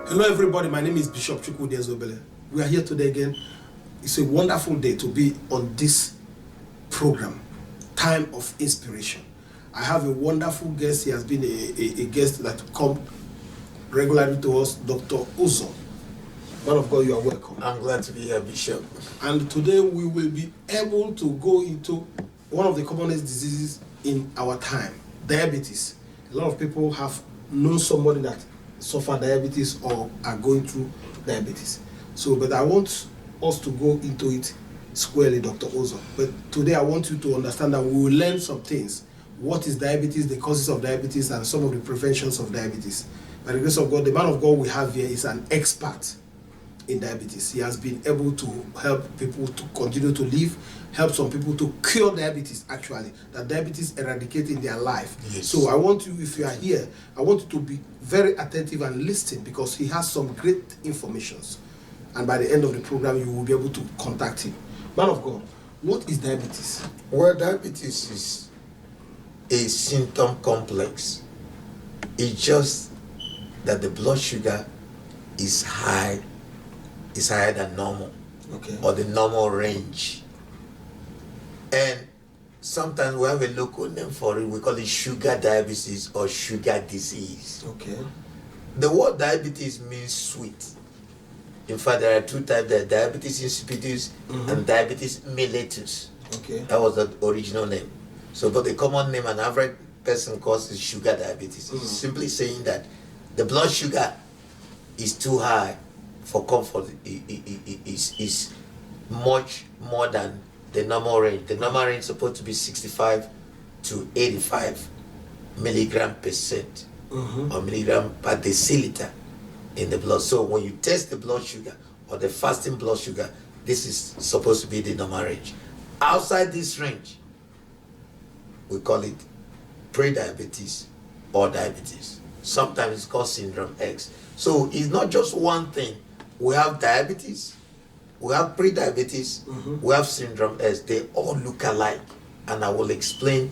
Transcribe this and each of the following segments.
Hello everybody, my name is Bishop Chukwudi Ezeobele. We are here today again. It's a wonderful day to be on this program, Time of Inspiration. I have a wonderful guest. He has been a guest that comes regularly to us, Dr. Uzo. Man of God, you are welcome. I'm glad to be here, Bishop. And today we will be able to go into one of the commonest diseases in our time, diabetes. A lot of people have known somebody that suffer diabetes or are going through diabetes. But I want us to go into it squarely, Dr. Uzo. But today I want you to understand that we will learn some things. What is diabetes, the causes of diabetes, and some of the preventions of diabetes. By the grace of God, the man of God we have here is an expert in diabetes. He has been able to help people to continue to live, help some people to cure diabetes, actually, that diabetes eradicate in their life. Yes. So I want you, if you are here, I want you to be very attentive and listen, because he has some great informations. And by the end of the program, you will be able to contact him. Man of God, what is diabetes? Well, diabetes is a symptom complex. It's just that the blood sugar is higher than normal, Okay. or the normal range. And sometimes we have a local name for it. We call it sugar diabetes or sugar disease. Okay. The word diabetes means sweet. In fact, there are two types: there are diabetes insipidus and diabetes mellitus. Okay. That was the original name. So, but the common name an average person calls is sugar diabetes. It's simply saying that the blood sugar is too high for comfort. Is much more than the normal range. The normal range is supposed to be 65 to 85 milligram percent or milligram per deciliter in the blood. So when you test the blood sugar or the fasting blood sugar, this is supposed to be the normal range. Outside this range, we call it pre-diabetes or diabetes. Sometimes it's called syndrome X. So it's not just one thing. We have diabetes, we have pre-diabetes, we have syndrome S. They all look alike, and I will explain,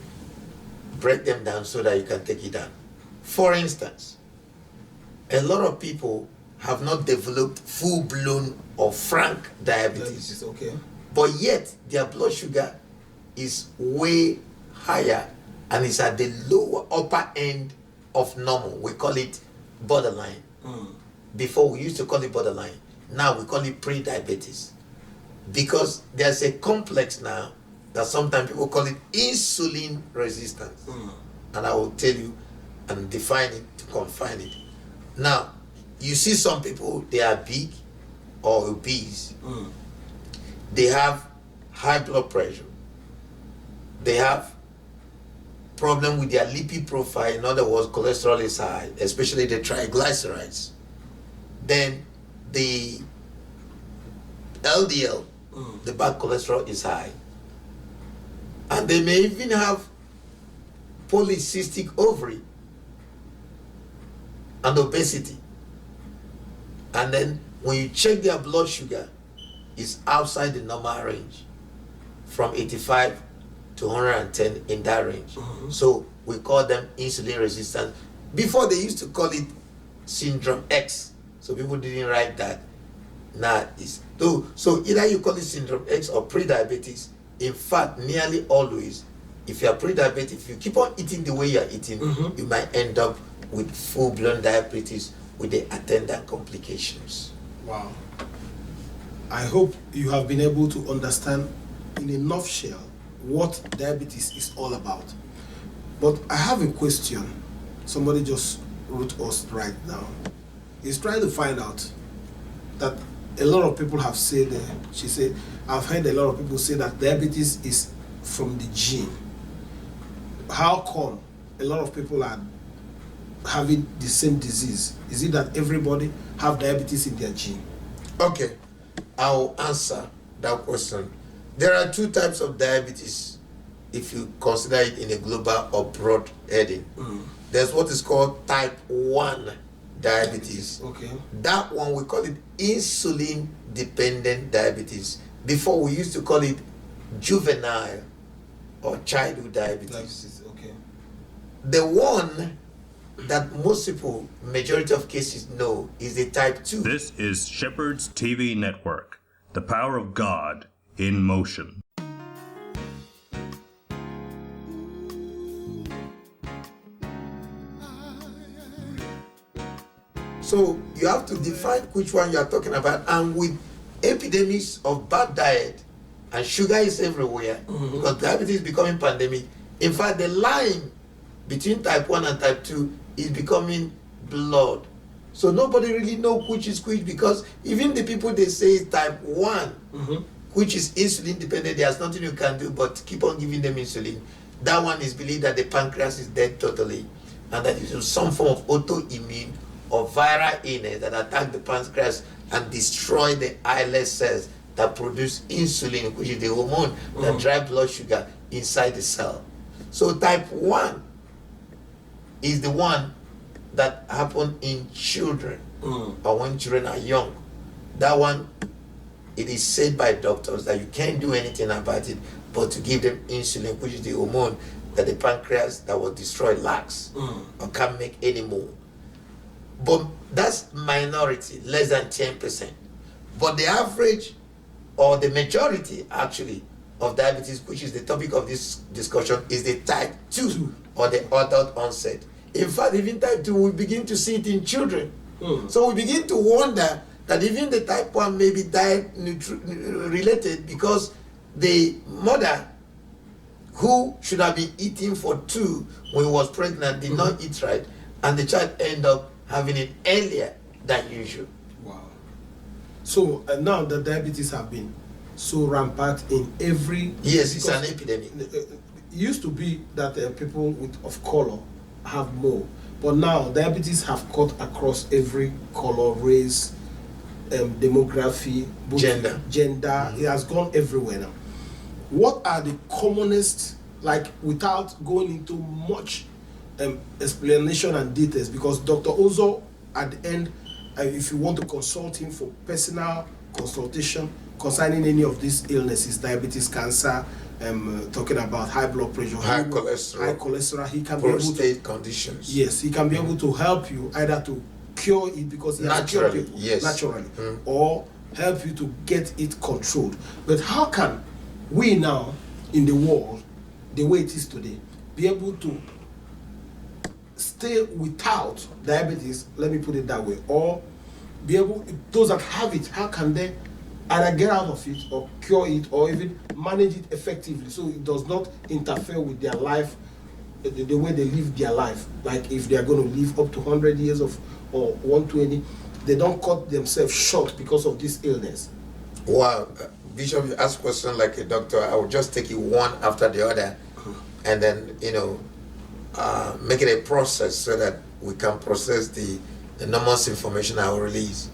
break them down so that you can take it down. For instance, a lot of people have not developed full-blown or frank diabetes, Okay. but yet their blood sugar is way higher and is at the lower upper end of normal. We call it borderline. Before we used to call it borderline. Now we call it pre-diabetes, because there's a complex now that sometimes people call it insulin resistance. And I will tell you and define it to confine it. Now, you see some people, they are big or obese. They have high blood pressure. They have problem with their lipid profile. In other words, cholesterol is high, especially the triglycerides. Then the LDL, the bad cholesterol, is high. And they may even have polycystic ovary and obesity. And then when you check their blood sugar, it's outside the normal range, from 85 to 110 in that range. So we call them insulin resistant. Before they used to call it syndrome X. So people didn't write that. Now it's so either you call it syndrome X or pre-diabetes. In fact, nearly always, if you are pre-diabetic, if you keep on eating the way you are eating, you might end up with full-blown diabetes with the attendant complications. Wow. I hope you have been able to understand in a nutshell what diabetes is all about. But I have a question. Somebody just wrote us right now. He's trying to find out that a lot of people have said, she said, I've heard a lot of people say that diabetes is from the gene. How come a lot of people are having the same disease? Is it that everybody have diabetes in their gene? Okay, I'll answer that question. There are two types of diabetes if you consider it in a global or broad heading. There's what is called type 1 diabetes. Okay. That one we call it insulin dependent diabetes. Before we used to call it juvenile or childhood diabetes. Okay. The one that most people, majority of cases, know is the type 2. This is Shepherd's TV Network, the power of God in motion. So you have to define which one you are talking about. And with epidemics of bad diet, and sugar is everywhere, because diabetes is becoming pandemic. In fact, the line between type 1 and type 2 is becoming blurred. So nobody really know which is which, because even the people they say is type 1, which is insulin dependent, there's nothing you can do but keep on giving them insulin. That one is believed that the pancreas is dead totally, and that is some form of autoimmune or viral illness that attack the pancreas and destroy the islet cells that produce insulin, which is the hormone that drives blood sugar inside the cell. So type 1 is the one that happen in children, or when children are young. That one, it is said by doctors that you can't do anything about it but to give them insulin, which is the hormone that the pancreas that was destroyed lacks or can't make anymore. But that's minority, less than 10%. But the average, or the majority actually, of diabetes, which is the topic of this discussion, is the type 2 or the adult onset. In fact, even type 2, we begin to see it in children. So we begin to wonder that even the type 1 may be diet related, because the mother who should have been eating for 2 when he was pregnant did not eat right, and the child ended up having it earlier than usual. Wow. So now the diabetes have been so rampant in every... Yes, it's an epidemic. It used to be that people of color have more, but now diabetes have cut across every color, race, demography, gender. It has gone everywhere now. What are the commonest, like, without going into much explanation and details, because Dr. Uzo at the end, if you want to consult him for personal consultation concerning any of these illnesses, diabetes, cancer, talking about high blood pressure, high cholesterol, he can be able to, conditions. Yes, he can be able to help you either to cure it, because he has cured people naturally, or help you to get it controlled. But how can we now in the world, the way it is today, be able to stay without diabetes, let me put it that way, or be able, those that have it, how can they either get out of it or cure it or even manage it effectively so it does not interfere with their life, the way they live their life? Like if they are going to live up to 100 years or 120, they don't cut themselves short because of this illness. Wow, Bishop, you ask questions like a doctor. I will just take it one after the other, and then make it a process so that we can process the enormous information I will release.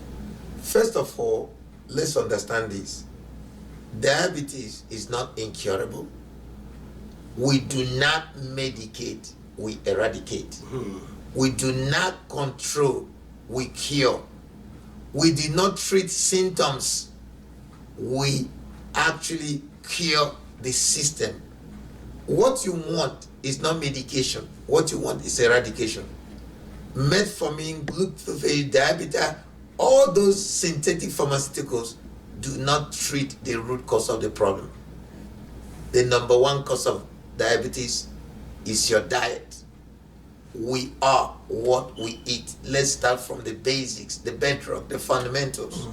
First of all, let's understand this. Diabetes is not incurable. We do not medicate, we eradicate. We do not control, we cure. We do not treat symptoms, we actually cure the system. What you want is not medication. What you want is eradication. Metformin, glucophage, diabetes, all those synthetic pharmaceuticals do not treat the root cause of the problem. The number one cause of diabetes is your diet. We are what we eat. Let's start from the basics, the bedrock, the fundamentals.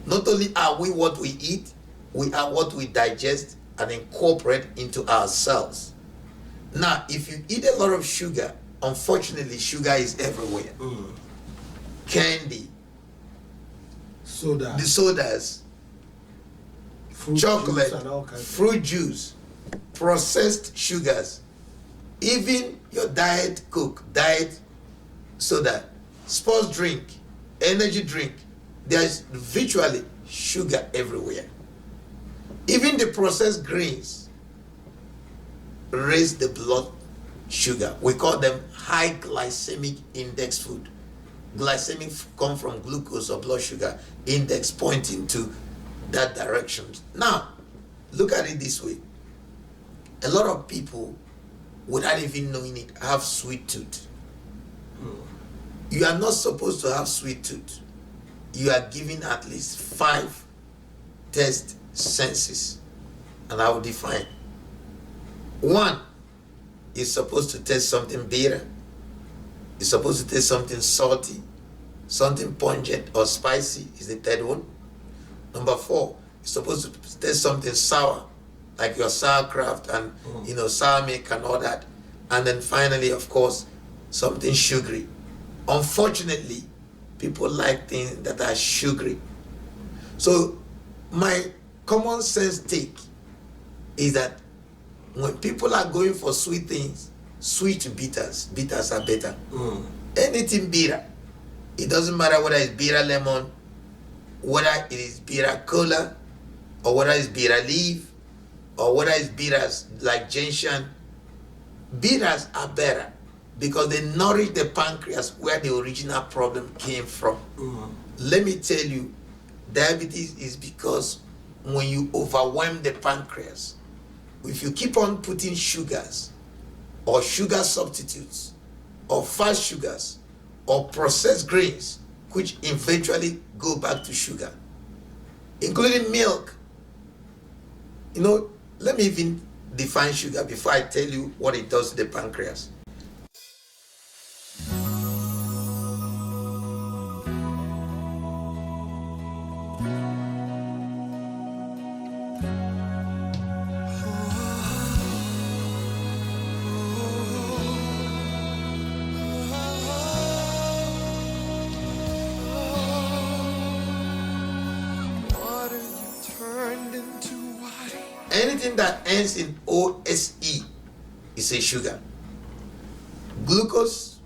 Not only are we what we eat, we are what we digest and incorporate into ourselves. Now, if you eat a lot of sugar, unfortunately, sugar is everywhere. Candy, the sodas, chocolate, fruit juice, processed sugars, even your diet coke, diet soda, sports drink, energy drink, there's virtually sugar everywhere. Even the processed grains raise the blood sugar. We call them high glycemic index food. Glycemic come from glucose or blood sugar, index pointing to that direction. Now, look at it this way. A lot of people without even knowing it, have sweet tooth. You are not supposed to have sweet tooth. You are given at least 5 taste senses, and I will define. 1 is supposed to taste something bitter. It's supposed to taste something salty, something pungent or spicy is the 3rd one. Number 4 is supposed to taste something sour, like your sauerkraut and sour milk and all that. And then finally, of course, something sugary. Unfortunately, people like things that are sugary. So my common sense take is that when people are going for sweet things, sweet to bitters are better. Anything bitter, it doesn't matter whether it's bitter lemon, whether it is bitter cola, or whether it's bitter leaf, or whether it's bitters like gentian. Bitters are better because they nourish the pancreas where the original problem came from. Let me tell you, diabetes is because when you overwhelm the pancreas, if you keep on putting sugars or sugar substitutes or fast sugars or processed grains, which eventually go back to sugar, including milk. Let me even define sugar before I tell you what it does to the pancreas. Anything that ends in OSE is a sugar. Glucose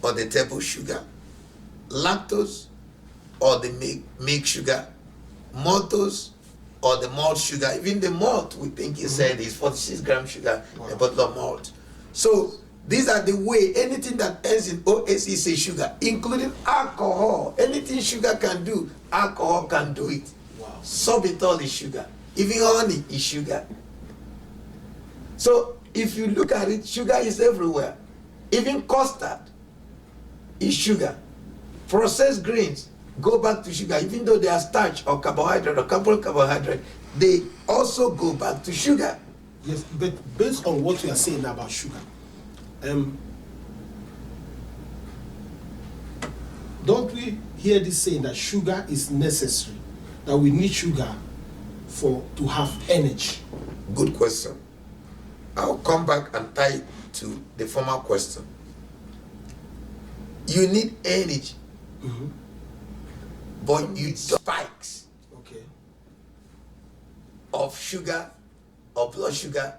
or the table sugar, lactose or the milk sugar, maltose or the malt sugar. Even the malt, we think he said, is 46 gram sugar, a bottle of malt. So these are the way anything that ends in OSE is a sugar, including alcohol. Anything sugar can do, alcohol can do it. Sorbitol is sugar. Even honey is sugar. So if you look at it, sugar is everywhere. Even custard is sugar. Processed grains go back to sugar. Even though they are starch or carbohydrate or carbohydrate, they also go back to sugar. Yes, but based on what you are saying about sugar, don't we hear this saying that sugar is necessary, that we need sugar to have energy? Good question. I'll come back and tie it to the former question. You need energy, but you spikes of sugar or blood sugar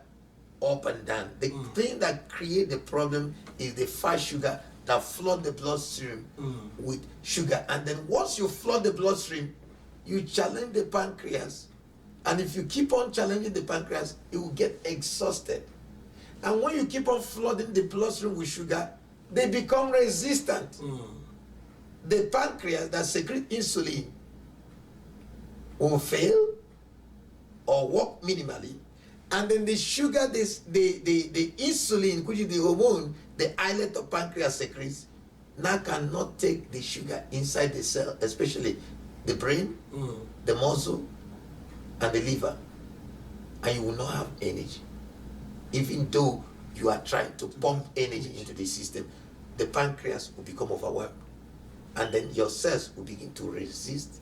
up and down. The thing that creates the problem is the fast sugar that flood the bloodstream with sugar. And then once you flood the bloodstream, you challenge the pancreas. And if you keep on challenging the pancreas, it will get exhausted. And when you keep on flooding the bloodstream with sugar, they become resistant. The pancreas that secretes insulin will fail or work minimally. And then the sugar, the insulin, which is the hormone, the islet of pancreas secretes, now cannot take the sugar inside the cell, especially the brain, the muscle, and the liver. And you will not have energy. Even though you are trying to pump energy into the system, the pancreas will become overwhelmed. And then your cells will begin to resist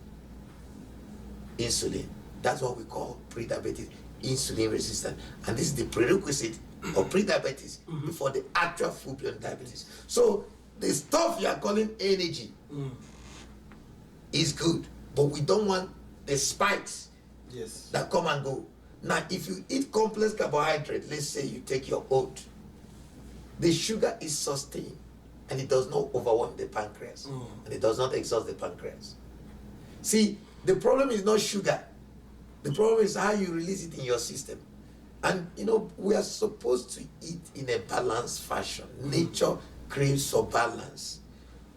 insulin. That's what we call pre-diabetes, insulin resistant. And this is the prerequisite of pre-diabetes before the actual full-blown diabetes. So the stuff you are calling energy is good, but we don't want the spikes that come and go. Now, if you eat complex carbohydrate, let's say you take your oat, the sugar is sustained and it does not overwhelm the pancreas and it does not exhaust the pancreas. See, the problem is not sugar. The problem is how you release it in your system. And we are supposed to eat in a balanced fashion. Nature craves for balance.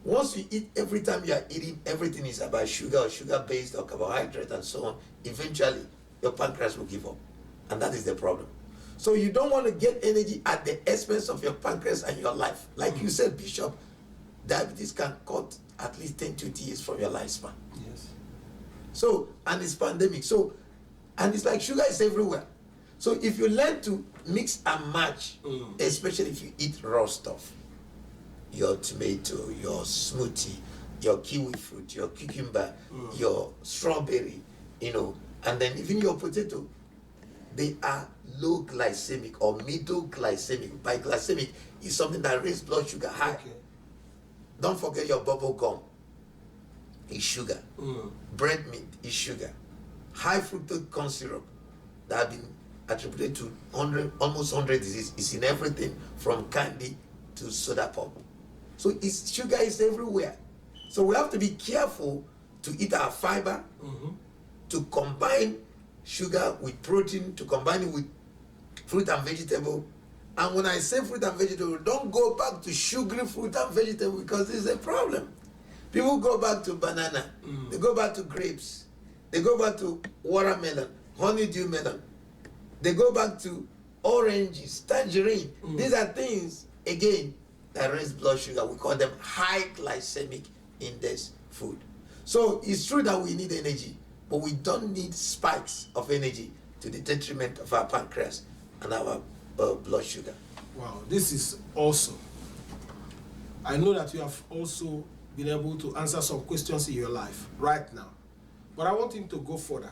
Once you eat, every time you are eating, everything is about sugar or sugar-based or carbohydrate and so on. Eventually, your pancreas will give up. And that is the problem. So you don't want to get energy at the expense of your pancreas and your life. Like you said, Bishop, diabetes can cut at least 10, 20 years from your lifespan. Yes. So, and it's pandemic. So, and it's like sugar is everywhere. So if you learn to mix and match, especially if you eat raw stuff, your tomato, your smoothie, your kiwi fruit, your cucumber, your strawberry, and then even your potato, they are low glycemic or middle glycemic. By glycemic is something that raises blood sugar high. Okay. Don't forget your bubble gum is sugar. Bread meat is sugar. High fructose corn syrup that have been attributed to almost 100 diseases is in everything from candy to soda pop. So sugar is everywhere. So we have to be careful to eat our fiber, to combine sugar with protein, to combine it with fruit and vegetable. And when I say fruit and vegetable, don't go back to sugary fruit and vegetable because this is a problem. People go back to banana, they go back to grapes, they go back to watermelon, honeydew melon, they go back to oranges, tangerine. These are things, again, that raise blood sugar. We call them high glycemic index food. So it's true that we need energy, but we don't need spikes of energy to the detriment of our pancreas and our blood sugar. Wow, this is awesome. I know that you have also been able to answer some questions in your life right now, but I want him to go further.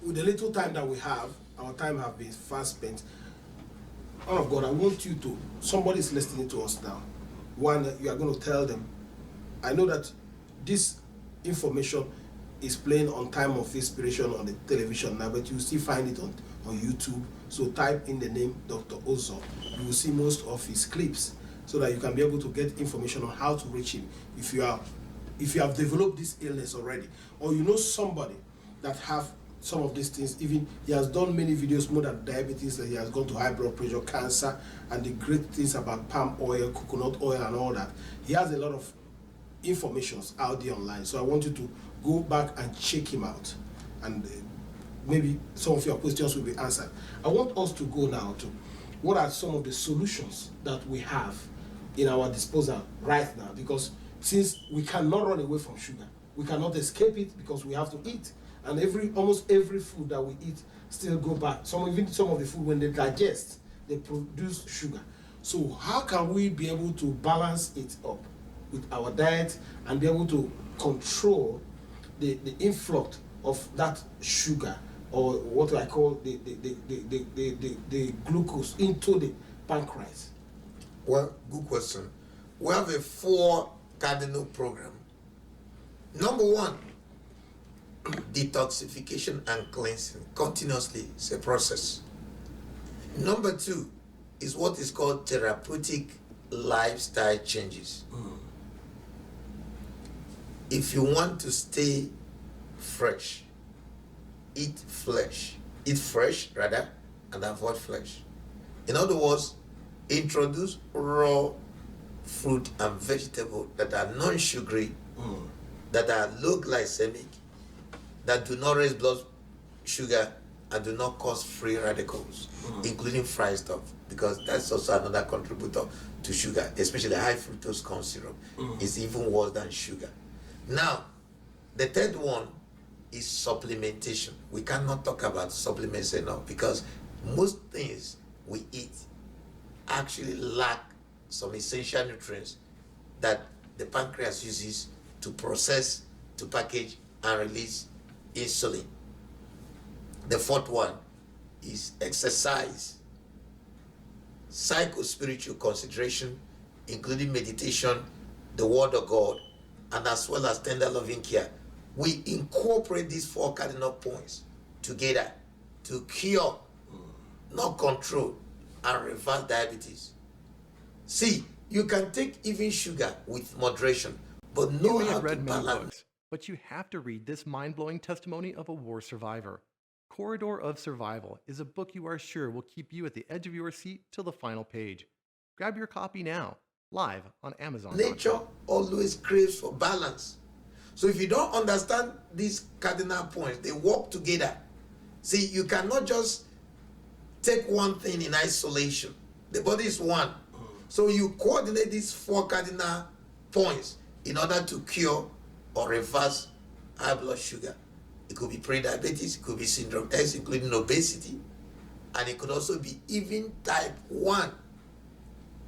With the little time that we have, our time has been fast spent. Man of God, I want you to, somebody is listening to us now. One, you are going to tell them, I know that this information is playing on Time of Inspiration on the television now, but you still find it on YouTube. So type in the name Dr. Uzo. You will see most of his clips so that you can be able to get information on how to reach him. If you have developed this illness already, or you know somebody that have some of these things, even he has done many videos more than diabetes, that he has gone to high blood pressure, cancer, and the great things about palm oil, coconut oil, and all that. He has a lot of informations out there online. So I want you to go back and check him out, and maybe some of your questions will be answered. I want us to go now to what are some of the solutions that we have in our disposal right now, because since we cannot run away from sugar, we cannot escape it because we have to eat. And almost every food that we eat still go back. Even some of the food, when they digest, they produce sugar. So how can we be able to balance it up with our diet and be able to control the influx of that sugar, or what I call the glucose into the pancreas? Well, good question. We have a 4 cardinal program. Number 1, detoxification and cleansing continuously. It's a process. Number 2 is what is called therapeutic lifestyle changes. If you want to stay fresh, eat fresh rather, and avoid flesh. In other words, introduce raw fruit and vegetable that are non-sugary, that are low glycemic, that do not raise blood sugar and do not cause free radicals, including fried stuff, because that's also another contributor to sugar, especially high fructose corn syrup. Is even worse than sugar. Now, the third one is supplementation. We cannot talk about supplements enough because most things we eat actually lack some essential nutrients that the pancreas uses to process, to package, and release insulin. The fourth one is exercise, psycho-spiritual consideration, including meditation, the word of God, and as well as tender loving care. We incorporate these 4 cardinal points together to cure, not control, and reverse diabetes. See, you can take even sugar with moderation, but know You may how have to read many balance. books, but you have to read this mind-blowing testimony of a war survivor. Corridor of Survival is a book you are sure will keep you at the edge of your seat till the final page. Grab your copy now, live on Amazon. Nature always craves for balance. So if you don't understand these cardinal points, they work together. See, you cannot just take one thing in isolation. The body is one. So you coordinate these 4 cardinal points in order to cure or reverse high blood sugar. It could be pre-diabetes, it could be syndrome X, including obesity, and it could also be even type 1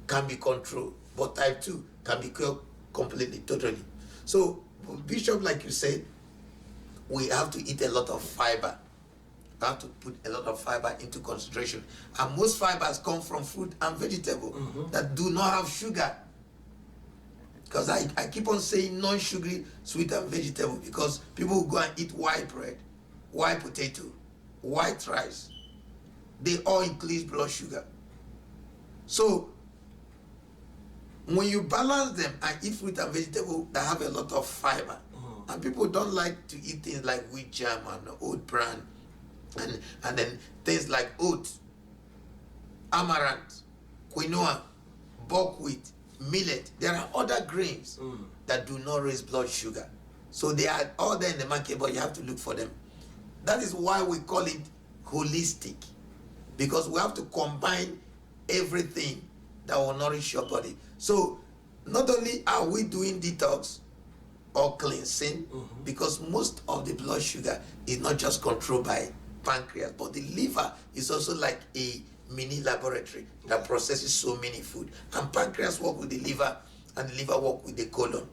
can be controlled, but type 2 can be cured completely, totally. So, Bishop, like you said, we have to eat a lot of fiber. We have to put a lot of fiber into consideration. And most fibers come from fruit and vegetable that do not have sugar. Because I keep on saying non-sugary sweet and vegetable, because people will go and eat white bread, white potato, white rice. They all increase blood sugar. So when you balance them and eat fruit and vegetable that have a lot of fiber, and people don't like to eat things like wheat jam and oat bran, and then things like oat, amaranth, quinoa, buckwheat, millet. There are other grains that do not raise blood sugar. So they are all there in the market, but you have to look for them. That is why we call it holistic, because we have to combine everything that will nourish your body. So not only are we doing detox or cleansing, because most of the blood sugar is not just controlled by pancreas, but the liver is also like a mini laboratory that processes so many food. And pancreas work with the liver, and the liver work with the colon.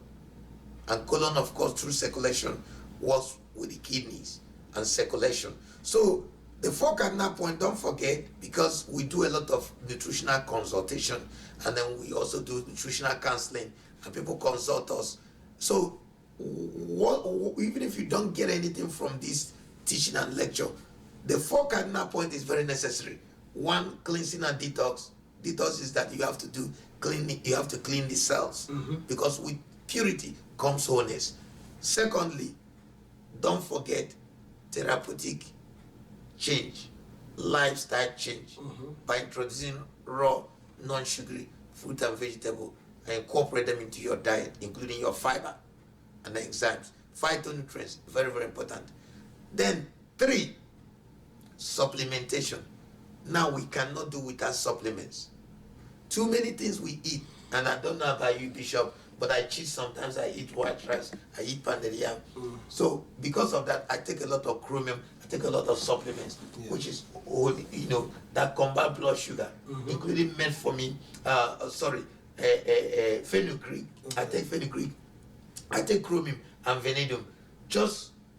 And colon, of course, through circulation, works with the kidneys and circulation. So the 4 cardinal point, don't forget, because we do a lot of nutritional consultation, and then we also do nutritional counseling, and people consult us. So even if you don't get anything from this teaching and lecture, the 4 cardinal point is very necessary. 1, cleansing and detox. Detox is that you have to do cleaning, you have to clean the cells, because with purity comes wholeness. Secondly, don't forget therapeutic change, lifestyle change, by introducing raw, non-sugary fruit and vegetable and incorporate them into your diet, including your fiber and the enzymes. Phytonutrients, very, very important. Then 3, supplementation. Now we cannot do without supplements. Too many things we eat, and I don't know about you, Bishop, but I cheat sometimes. I eat white rice, I eat pounded yam. So because of that, I take a lot of chromium, I take a lot of supplements, which is that combat blood sugar, including metformin, fenugreek. I take fenugreek, I take chromium and vanadium,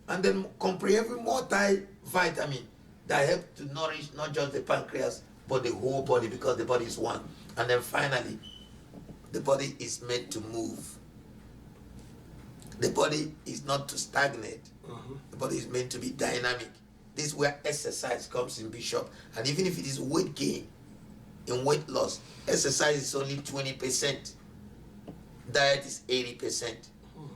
and then comprehensive multivitamin that help to nourish not just the pancreas but the whole body, because the body is one. And then finally, the body is meant to move. The body is not to stagnate. The body is meant to be dynamic. This is where exercise comes in, Bishop. And even if it is weight gain, in weight loss, exercise is only 20%. Diet is 80%.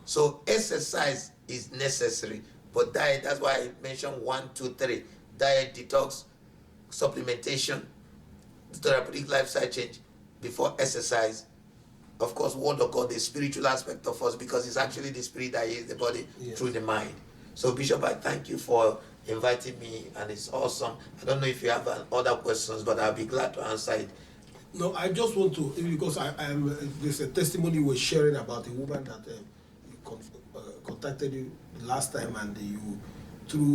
So exercise is necessary, but diet, that's why I mentioned 1, 2, 3. Diet, detox, supplementation, therapeutic lifestyle change before exercise. Of course, word of God, the spiritual aspect of us, because it's actually the spirit that heals the body through the mind. So Bishop, I thank you for inviting me, and it's awesome. I don't know if you have other questions, but I'll be glad to answer it. No, I just want to, because there's a testimony we're sharing about a woman that contacted you last time, and you,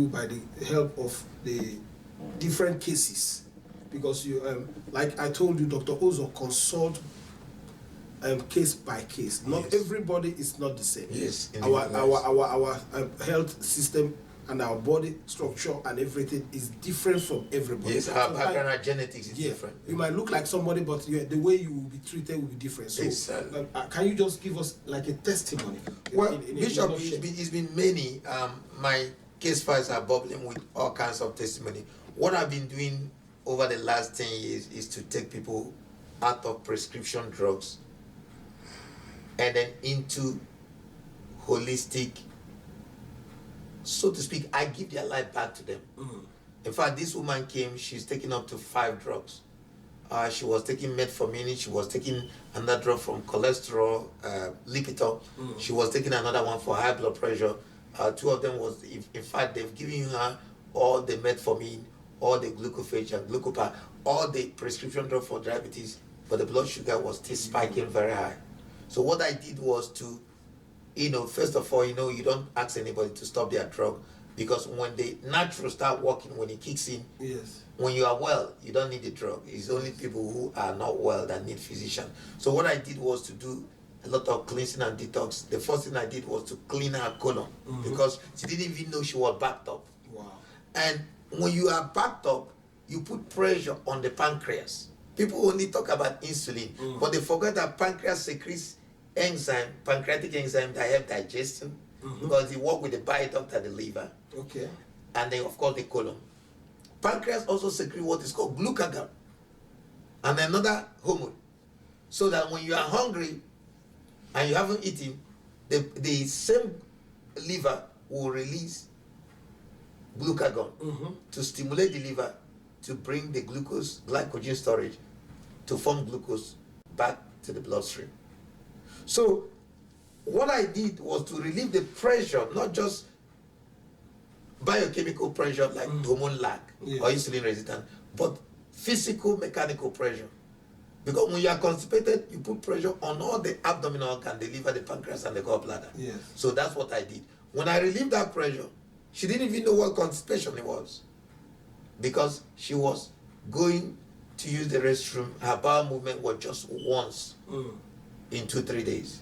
by the help of the different cases, because you, like I told you, Dr. Uzo consult case by case. Not everybody is not the same. Yes. Our health system and our body structure and everything is different from everybody. Yes, our background, our genetics is different. You might look like somebody, but the way you will be treated will be different. So, can you just give us like a testimony? Well, Bishop, it's been many. My case files are bubbling with all kinds of testimony. What I've been doing over the last 10 years is to take people out of prescription drugs and then into holistic, so to speak. I give their life back to them. In fact, this woman came, she's taking up to 5 drugs. She was taking metformin, she was taking another drug from cholesterol, Lipitor. She was taking another one for high blood pressure. 2 of them was, in fact, they've given her all the metformin, all the glucophage and glucopa, all the prescription drug for diabetes, but the blood sugar was still spiking very high. So what I did was to, first of all, you don't ask anybody to stop their drug, because when the natural start working, when it kicks in, Yes. when you are well, you don't need the drug. It's only people who are not well that need physician. So what I did was to do a lot of cleansing and detox. The first thing I did was to clean her colon, because she didn't even know she was backed up. Wow. And when you are backed up, you put pressure on the pancreas. People only talk about insulin, but they forget that pancreas secretes enzyme, pancreatic enzyme that help digestion, because they work with the bile duct and the liver. Okay. And then of course the colon. Pancreas also secretes what is called glucagon and another hormone, so that when you are hungry and you haven't eaten, the same liver will release glucagon to stimulate the liver to bring the glucose, glycogen storage, to form glucose back to the bloodstream. So what I did was to relieve the pressure, not just biochemical pressure like hormone lack or insulin resistance, but physical mechanical pressure. Because when you are constipated, you put pressure on all the abdominal organ, the liver, the pancreas, and the gallbladder. Yes. So that's what I did. When I relieved that pressure, she didn't even know what constipation it was, because she was going to use the restroom. Her bowel movement was just once in 2-3 days.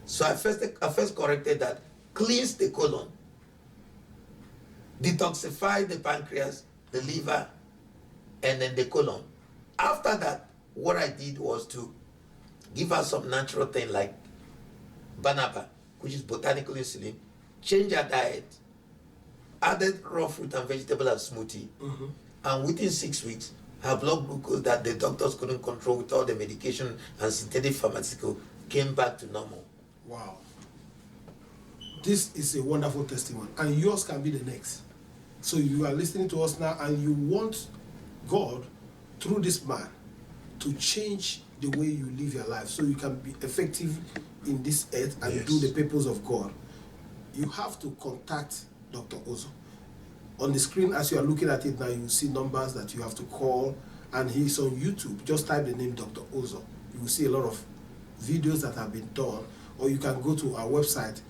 So I first corrected that, cleanse the colon, detoxify the pancreas, the liver, and then the colon. After that, what I did was to give her some natural thing like banaba, which is botanical insulin, change her diet, added raw fruit and vegetable and smoothie, and within 6 weeks, her blood glucose that the doctors couldn't control with all the medication and synthetic pharmaceutical came back to normal. Wow. This is a wonderful testimony, and yours can be the next. So you are listening to us now, and you want God, through this man, to change the way you live your life so you can be effective in this earth and do the purpose of God. You have to contact Dr. Uzo. On the screen, as you are looking at it now, you see numbers that you have to call, and he's on YouTube. Just type the name Dr. Uzo. You will see a lot of videos that have been done, or you can go to our website,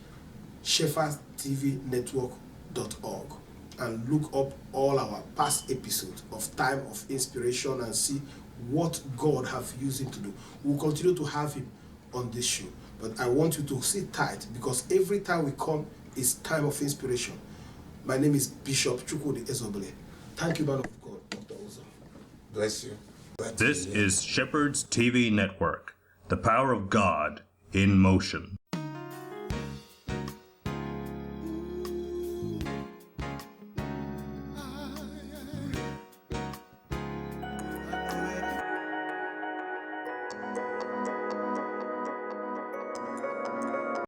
shepherdtvnetwork.org, and look up all our past episodes of Time of Inspiration and see what God have used him to do. We'll continue to have him on this show, but I want you to sit tight, because every time we come is Time of Inspiration. My name is Bishop Chukwudi Ezeobele. Thank you, man of God, Dr. Uzo. Bless you. This is Shepherd's TV Network, the power of God in motion.